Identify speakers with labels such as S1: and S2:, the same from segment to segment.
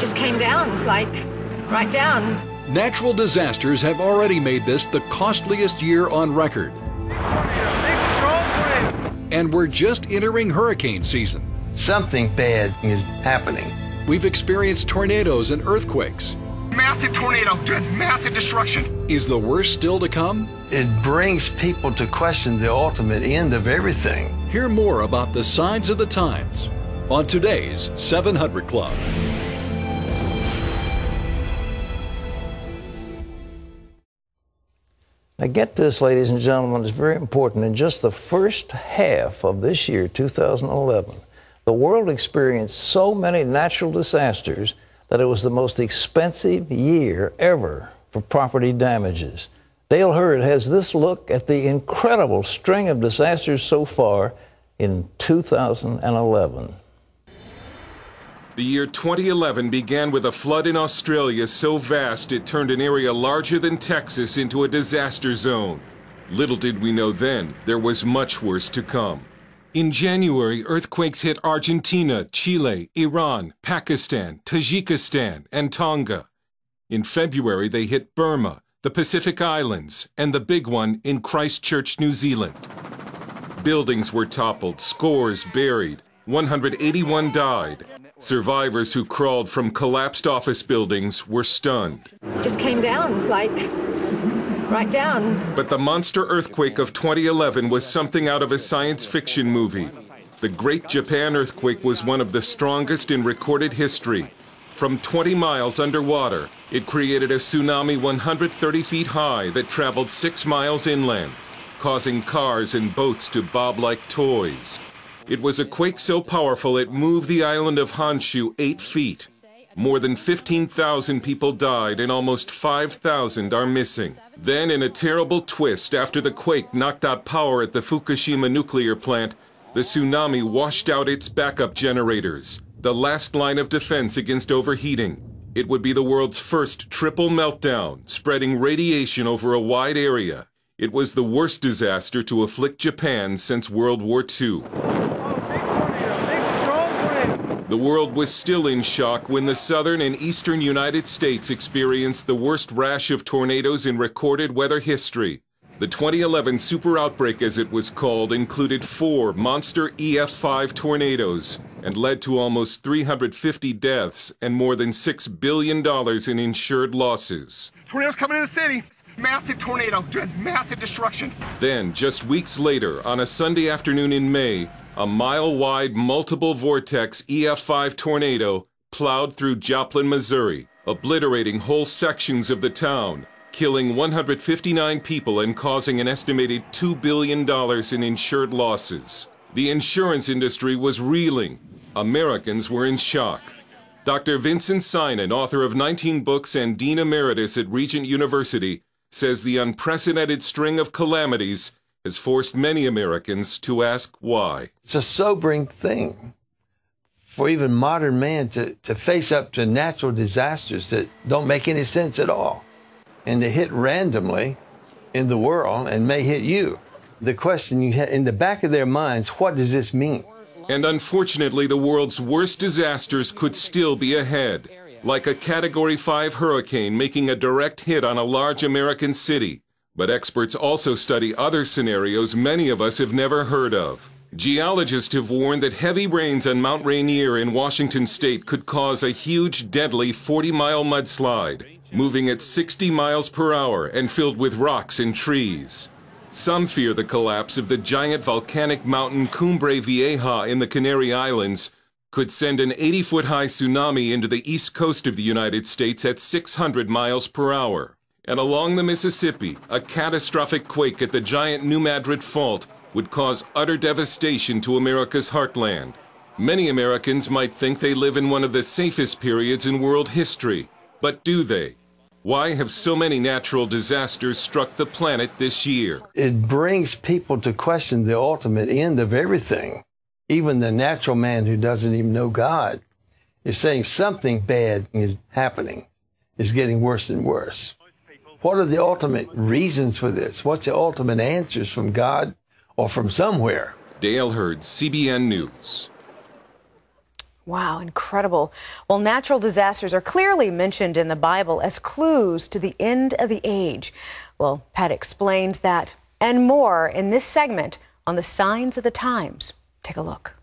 S1: just came down, like, right down.
S2: Natural disasters have already made this the costliest year on record. And we're just entering hurricane season.
S3: Something bad is happening.
S2: We've experienced tornadoes and earthquakes.
S4: Massive tornado, massive destruction.
S2: Is the worst still to come?
S3: It brings people to question the ultimate end of everything.
S2: Hear more about the signs of the times on today's 700 Club.
S5: Now get this, ladies and gentlemen, it's very important. In just the first half of this year, 2011, the world experienced so many natural disasters that it was the most expensive year ever for property damages. Dale Hurd has this look at the incredible string of disasters so far in 2011.
S6: The year 2011 began with a flood in Australia so vast it turned an area larger than Texas into a disaster zone. Little did we know then, there was much worse to come. In January, earthquakes hit Argentina, Chile, Iran, Pakistan, Tajikistan, and Tonga. In February, they hit Burma, the Pacific Islands, and the big one in Christchurch, New Zealand. Buildings were toppled, scores buried, 181 died. Survivors who crawled from collapsed office buildings were stunned.
S1: Just came down, like, right down.
S6: But the monster earthquake of 2011 was something out of a science fiction movie. The Great Japan earthquake was one of the strongest in recorded history. From 20 miles underwater, it created a tsunami 130 feet high that traveled 6 miles inland, causing cars and boats to bob like toys. It was a quake so powerful it moved the island of Honshu 8 feet. More than 15,000 people died and almost 5,000 are missing. Then, in a terrible twist, after the quake knocked out power at the Fukushima nuclear plant, the tsunami washed out its backup generators, the last line of defense against overheating. It would be the world's first triple meltdown, spreading radiation over a wide area. It was the worst disaster to afflict Japan since World War II. The world was still in shock when the southern and eastern United States experienced the worst rash of tornadoes in recorded weather history. The 2011 super outbreak, as it was called, included 4 monster EF5 tornadoes and led to almost 350 deaths and more than $6 billion in insured losses.
S4: Tornadoes coming in the city. Massive tornado, massive destruction.
S6: Then, just weeks later, on a Sunday afternoon in May, a mile-wide, multiple-vortex EF5 tornado plowed through Joplin, Missouri, obliterating whole sections of the town, killing 159 people and causing an estimated $2 billion in insured losses. The insurance industry was reeling. Americans were in shock. Dr. Vincent Synan, author of 19 books and Dean Emeritus at Regent University, says the unprecedented string of calamities has forced many Americans to ask why.
S3: It's a sobering thing for even modern man to face up to natural disasters that don't make any sense at all and to hit randomly in the world and may hit you. The question you have in the back of their minds, what does this mean?
S6: And unfortunately, the world's worst disasters could still be ahead, like a Category 5 hurricane making a direct hit on a large American city. But experts also study other scenarios many of us have never heard of. Geologists have warned that heavy rains on Mount Rainier in Washington state could cause a huge, deadly 40-mile mudslide, moving at 60 miles per hour and filled with rocks and trees. Some fear the collapse of the giant volcanic mountain Cumbre Vieja in the Canary Islands could send an 80-foot-high tsunami into the east coast of the United States at 600 miles per hour. And along the Mississippi, a catastrophic quake at the giant New Madrid Fault would cause utter devastation to America's heartland. Many Americans might think they live in one of the safest periods in world history. But do they? Why have so many natural disasters struck the planet this year?
S3: It brings people to question the ultimate end of everything. Even the natural man who doesn't even know God is saying something bad is happening. It's getting worse and worse. What are the ultimate reasons for this? What's the ultimate answers from God or from somewhere?
S6: Dale Hurd, CBN News.
S7: Wow, incredible. Well, natural disasters are clearly mentioned in the Bible as clues to the end of the age. Well, Pat explains that and more in this segment on the Signs of the Times. Take a look.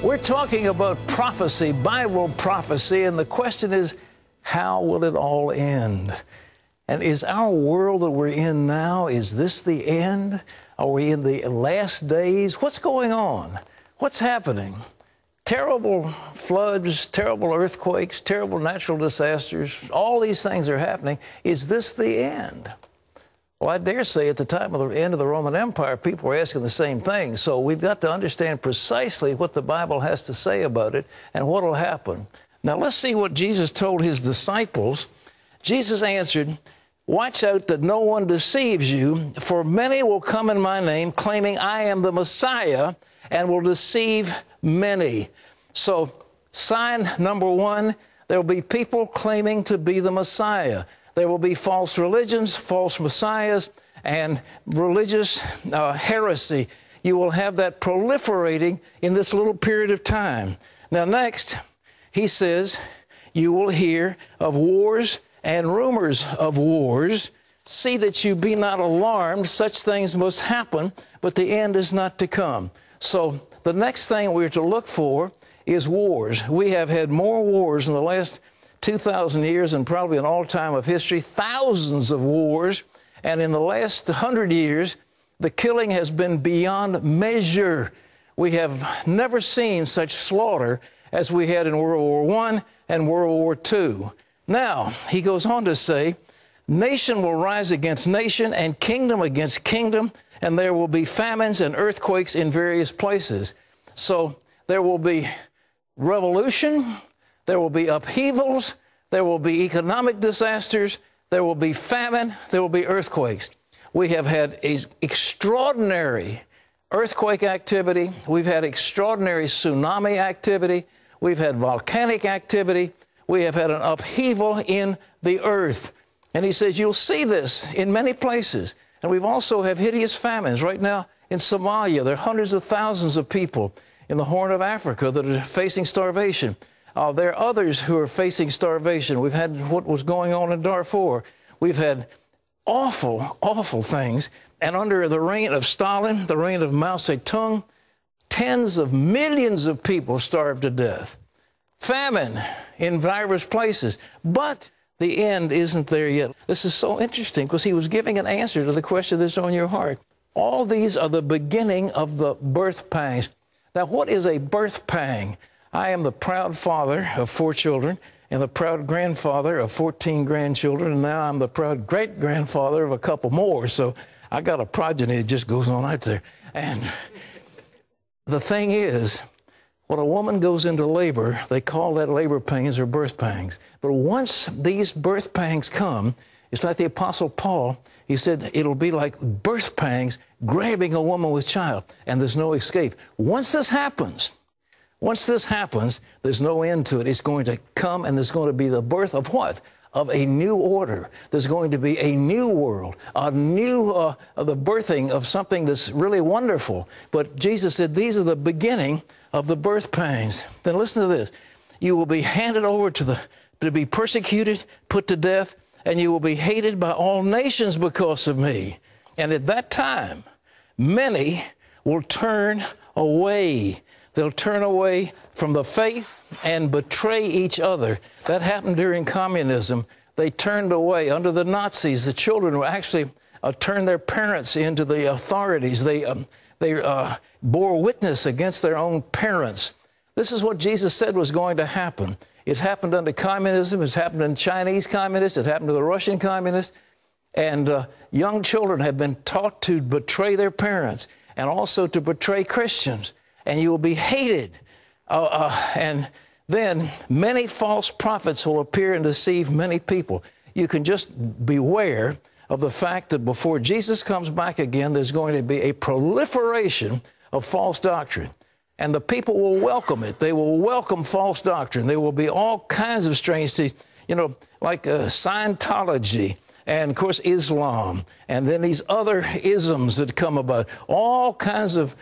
S5: We're talking about prophecy, Bible prophecy, and the question is, how will it all end? And is our world that we're in now, is this the end? Are we in the last days? What's going on? What's happening? Terrible floods, terrible earthquakes, terrible natural disasters, all these things are happening. Is this the end? Well, I dare say at the time of the end of the Roman Empire, people were asking the same thing. So we've got to understand precisely what the Bible has to say about it and what will happen. Now, let's see what Jesus told his disciples. Jesus answered, "Watch out that no one deceives you, for many will come in my name, claiming I am the Messiah, and will deceive many." So, sign number one, there will be people claiming to be the Messiah. There will be false religions, false messiahs, and religious heresy. You will have that proliferating in this little period of time. Now, next, he says, you will hear of wars and rumors of wars. See that you be not alarmed. Such things must happen, but the end is not to come. So the next thing we're to look for is wars. We have had more wars in the last 2,000 years and probably in all time of history, thousands of wars. And in the last 100 years, the killing has been beyond measure. We have never seen such slaughter as we had in World War I and World War II. Now, he goes on to say, nation will rise against nation and kingdom against kingdom, and there will be famines and earthquakes in various places. So there will be revolution, there will be upheavals, there will be economic disasters, there will be famine, there will be earthquakes. We have had extraordinary earthquake activity, we've had extraordinary tsunami activity, we've had volcanic activity, we have had an upheaval in the earth. And he says, you'll see this in many places. And we've also have hideous famines. Right now in Somalia, there are hundreds of thousands of people in the Horn of Africa that are facing starvation. There are others who are facing starvation. We've had what was going on in Darfur. We've had awful, awful things. And under the reign of Stalin, the reign of Mao Zedong, tens of millions of people starved to death. Famine in various places. But the end isn't there yet. This is so interesting because he was giving an answer to the question that's on your heart. All these are the beginning of the birth pangs. Now, what is a birth pang? I am the proud father of 4 children and the proud grandfather of 14 grandchildren, and now I'm the proud great-grandfather of a couple more, so I got a progeny that just goes on out there. And the thing is, when a woman goes into labor, they call that labor pains or birth pangs. But once these birth pangs come, it's like the Apostle Paul, he said, it'll be like birth pangs grabbing a woman with child, and there's no escape. Once this happens, there's no end to it. It's going to come, and there's going to be the birth of what? Of a new order. There's going to be a new world, a new, the birthing of something that's really wonderful. But Jesus said, these are the beginning of the birth pangs. Then listen to this. You will be handed over to be persecuted, put to death, and you will be hated by all nations because of me. And at that time, many will turn away. They'll turn away from the faith and betray each other. That happened during communism. They turned away. Under the Nazis, the children will actually turn their parents into the authorities. They bore witness against their own parents. This is what Jesus said was going to happen. It's happened under communism. It's happened in Chinese communists. It happened to the Russian communists. And young children have been taught to betray their parents and also to betray Christians. And you will be hated. And then many false prophets will appear and deceive many people. You can just beware of the fact that before Jesus comes back again, there's going to be a proliferation of false doctrine. And the people will welcome it. They will welcome false doctrine. There will be all kinds of strange things. you know, like Scientology, and of course Islam, and then these other isms that come about, all kinds of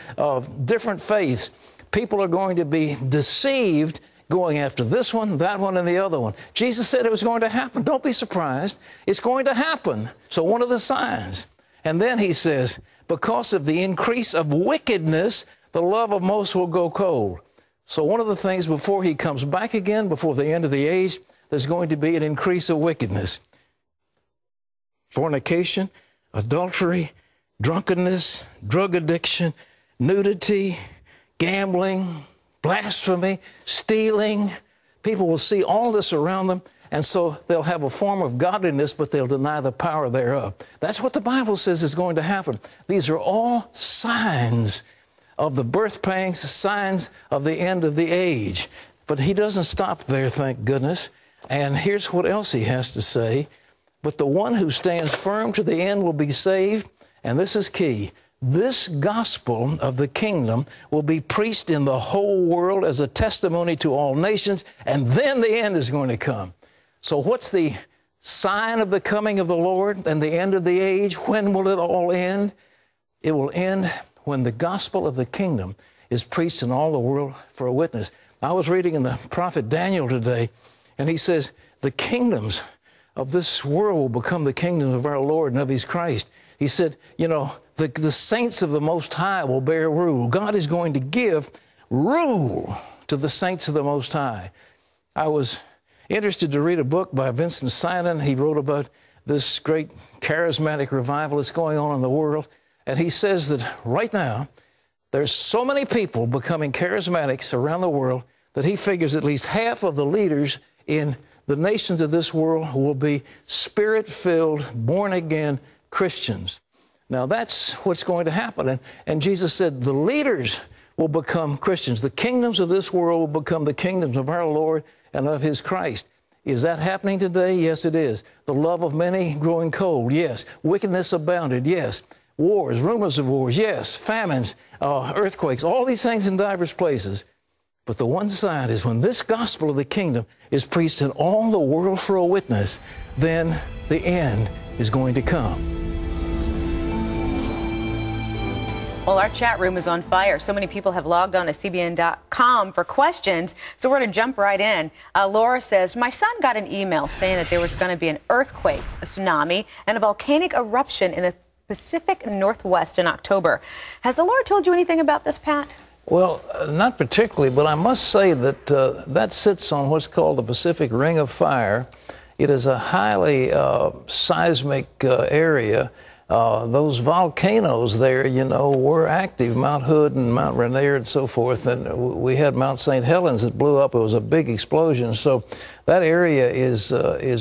S5: different faiths. People are going to be deceived going after this one, that one, and the other one. Jesus said it was going to happen. Don't be surprised. It's going to happen. So one of the signs. And then he says, because of the increase of wickedness, the love of most will go cold. So one of the things before he comes back again, before the end of the age, there's going to be an increase of wickedness. Fornication, adultery, drunkenness, drug addiction, nudity, gambling, blasphemy, stealing. People will see all this around them, and so they'll have a form of godliness, but they'll deny the power thereof. That's what the Bible says is going to happen. These are all signs of the birth pangs, signs of the end of the age. But he doesn't stop there, thank goodness. And here's what else he has to say. But the one who stands firm to the end will be saved. And this is key. This gospel of the kingdom will be preached in the whole world as a testimony to all nations, and then the end is going to come. So what's the sign of the coming of the Lord and the end of the age? When will it all end? It will end when the gospel of the kingdom is preached in all the world for a witness. I was reading in the prophet Daniel today, and he says, the kingdoms of this world will become the kingdom of our Lord and of his Christ. He said, you know, the saints of the Most High will bear rule. God is going to give rule to the saints of the Most High. I was interested to read a book by Vincent Simon. He wrote about this great charismatic revival that's going on in the world. And he says that right now, there's so many people becoming charismatics around the world that he figures at least half of the leaders in the nations of this world will be Spirit-filled, born-again Christians. Now, that's what's going to happen. And Jesus said the leaders will become Christians. The kingdoms of this world will become the kingdoms of our Lord and of his Christ. Is that happening today? Yes, it is. The love of many growing cold? Yes. Wickedness abounded? Yes. Wars, rumors of wars? Yes. Famines, earthquakes, all these things in diverse places. But the one side is when this gospel of the kingdom is preached in all the world for a witness, then the end is going to come.
S7: Well, our chat room is on fire. So many people have logged on to CBN.com for questions, so we're going to jump right in. Laura says, my son got an email saying that there was going to be an earthquake, a tsunami, and a volcanic eruption in the Pacific Northwest in October. Has the Lord told you anything about this, Pat?
S5: Well, not particularly, but I must say that that sits on what's called the Pacific Ring of Fire. It is a highly seismic area. Those volcanoes there, you know, were active, Mount Hood and Mount Rainier and so forth, and we had Mount St. Helens that blew up. It was a big explosion. So that area is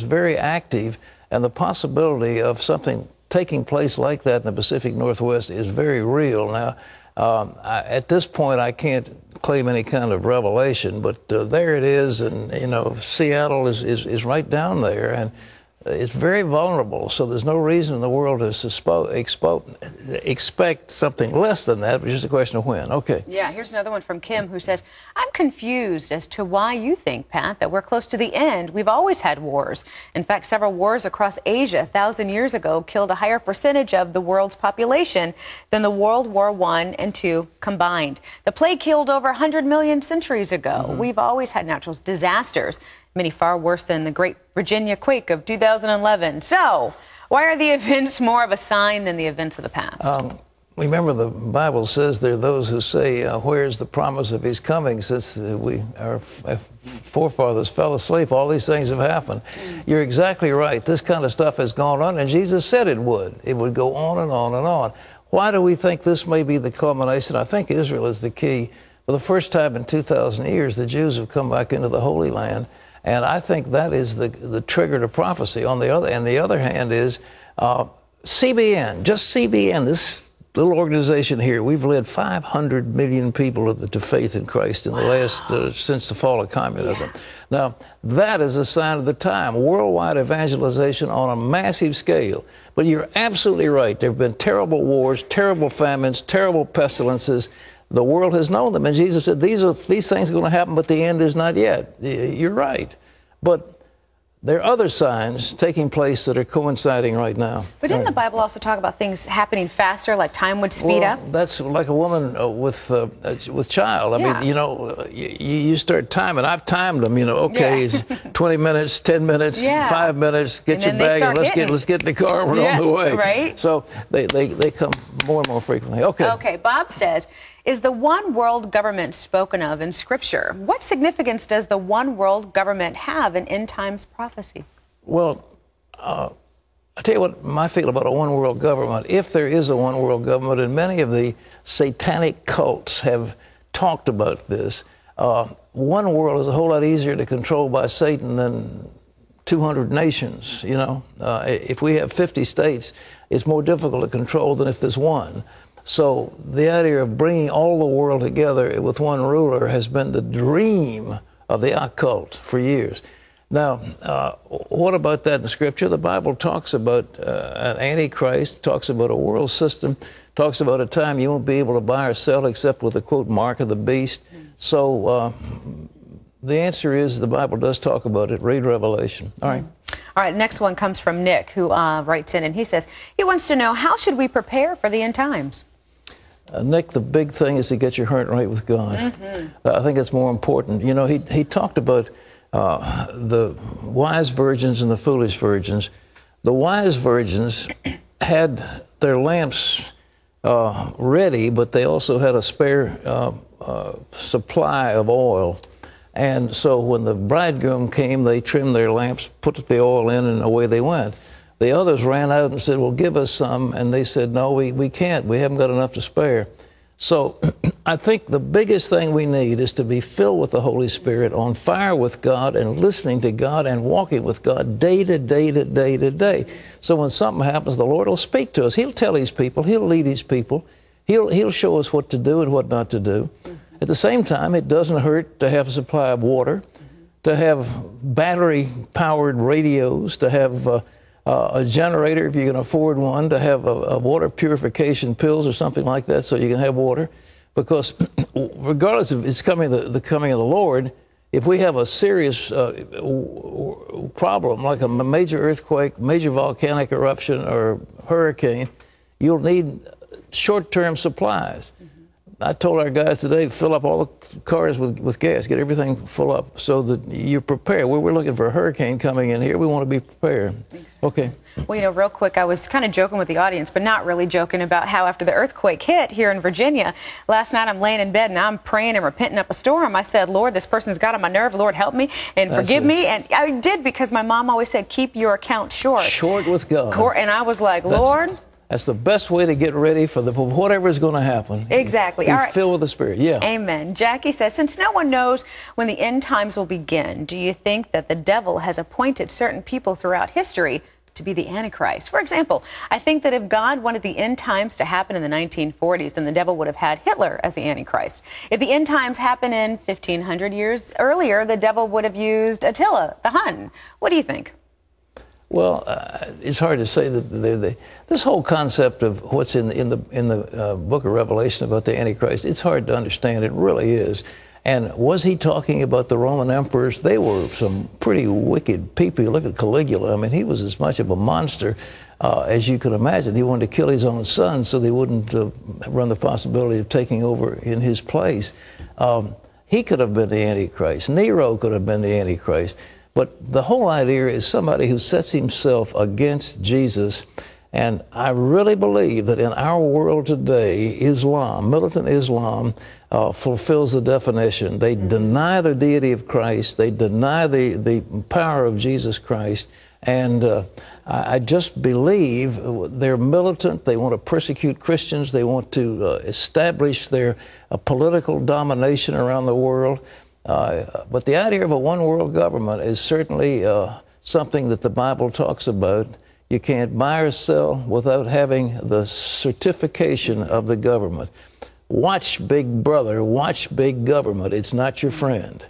S5: very active, and the possibility of something taking place like that in the Pacific Northwest is very real. Now, at this point, I can't claim any kind of revelation, but there it is, and, you know, Seattle is right down there, and it's very vulnerable, so there's no reason in the world to expect something less than that, but just a question of when. Okay.
S7: Yeah, here's another one from Kim who says, I'm confused as to why you think, Pat, that we're close to the end. We've always had wars. In fact, several wars across Asia 1,000 years ago killed a higher percentage of the world's population than the World War I and II combined. The plague killed over 100 million centuries ago. Mm-hmm. We've always had natural disasters, many far worse than the Great Virginia Quake of 2011. So, why are the events more of a sign than the events of the past?
S5: Remember, the Bible says there are those who say, where's the promise of his coming? Since our forefathers fell asleep, all these things have happened. You're exactly right. This kind of stuff has gone on, and Jesus said it would. It would go on and on and on. Why do we think this may be the culmination? I think Israel is the key. For the first time in 2,000 years, the Jews have come back into the Holy Land. And I think that is the trigger to prophecy. On the other hand is CBN, just CBN, this little organization here. We've led 500 million people to faith in Christ in the last, since the fall of communism. Yeah. Now, that is a sign of the time, worldwide evangelization on a massive scale. But you're absolutely right. There have been terrible wars, terrible famines, terrible pestilences. The world has known them, and Jesus said, these things are going to happen, but the end is not yet. You're right. But there are other signs taking place that are coinciding right now.
S7: But didn't the Bible also talk about things happening faster, like time would speed up?
S5: That's like a woman with child. I mean, you know, you start timing. I've timed them. You know, okay, it's 20 minutes, 10 minutes, 5 minutes. Get your bag and let's get in the car. We're on the way.
S7: Right.
S5: So they come more and more frequently. Okay.
S7: Okay. Bob says, is the one world government spoken of in Scripture? What significance does the one world government have in end times prophecy?
S5: Well, I'll tell you what my feel about a one world government. If there is a one world government, and many of the satanic cults have talked about this, one world is a whole lot easier to control by Satan than 200 nations. You know, if we have 50 states, it's more difficult to control than if there's one. So the idea of bringing all the world together with one ruler has been the dream of the occult for years. Now, what about that in Scripture? The Bible talks about an antichrist, talks about a world system, talks about a time you won't be able to buy or sell except with the, quote, mark of the beast. So the answer is the Bible does talk about it. Read Revelation. All right.
S7: All right, next one comes from Nick, who writes in, and he says he wants to know, how should we prepare for the end times?
S5: Nick, the big thing is to get your heart right with God. I think it's more important. You know, he talked about the wise virgins and the foolish virgins. The wise virgins had their lamps ready, but they also had a spare supply of oil. And so when the bridegroom came, they trimmed their lamps, put the oil in, and away they went. The others ran out and said, well, give us some. And they said, no, we can't. We haven't got enough to spare. So I think the biggest thing we need is to be filled with the Holy Spirit, on fire with God, and listening to God and walking with God day to day to day to day. So when something happens, the Lord will speak to us. He'll tell His people. He'll lead His people. He'll show us what to do and what not to do. At the same time, it doesn't hurt to have a supply of water, to have battery-powered radios, to have a generator if you can afford one, to have a water purification pills or something like that so you can have water. Because regardless of the coming of the Lord, if we have a serious problem like a major earthquake, major volcanic eruption, or hurricane, you'll need short-term supplies. I told our guys today, fill up all the cars with gas, get everything full up so that you're prepared. We're looking for a hurricane coming in here. We want to be prepared. Okay.
S7: Well, you know, real quick, I was kind of joking with the audience, but not really joking, about how after the earthquake hit here in Virginia, last night I'm laying in bed and I'm praying and repenting up a storm. I said, Lord, this person's got on my nerve. Lord, help me and forgive me. And I did, because my mom always said, keep your account short.
S5: Short with God.
S7: And I was like, Lord.
S5: That's the best way to get ready for whatever is going to happen.
S7: Exactly.
S5: Be filled with the Spirit. Yeah.
S7: Amen. Jackie says, since no one knows when the end times will begin, do you think that the devil has appointed certain people throughout history to be the Antichrist? For example, I think that if God wanted the end times to happen in the 1940s, then the devil would have had Hitler as the Antichrist. If the end times happen in 1,500 years earlier, the devil would have used Attila the Hun. What do you think?
S5: Well, it's hard to say that this whole concept of what's in the book of Revelation about the Antichrist, it's hard to understand. It really is. And was he talking about the Roman emperors? They were some pretty wicked people. You look at Caligula. I mean, he was as much of a monster as you could imagine. He wanted to kill his own son so they wouldn't run the possibility of taking over in his place. He could have been the Antichrist. Nero could have been the Antichrist. But the whole idea is somebody who sets himself against Jesus. And I really believe that in our world today, Islam, militant Islam, fulfills the definition. They deny the deity of Christ. They deny the power of Jesus Christ. And I just believe they're militant. They want to persecute Christians. They want to establish their political domination around the world. But the idea of a one-world government is certainly something that the Bible talks about. You can't buy or sell without having the certification of the government. Watch Big Brother, watch big government. It's not your friend.